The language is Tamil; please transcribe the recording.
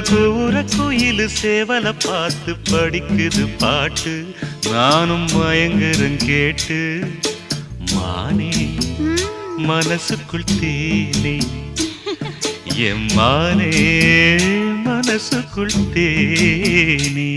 கூற குயிலு சேவல பார்த்து படிக்குது பாட்டு நானும் மயங்குறேன் கேட்டு மானே மனசுக்குள் தேனே எம்மானே மனசுக்குள் தேனே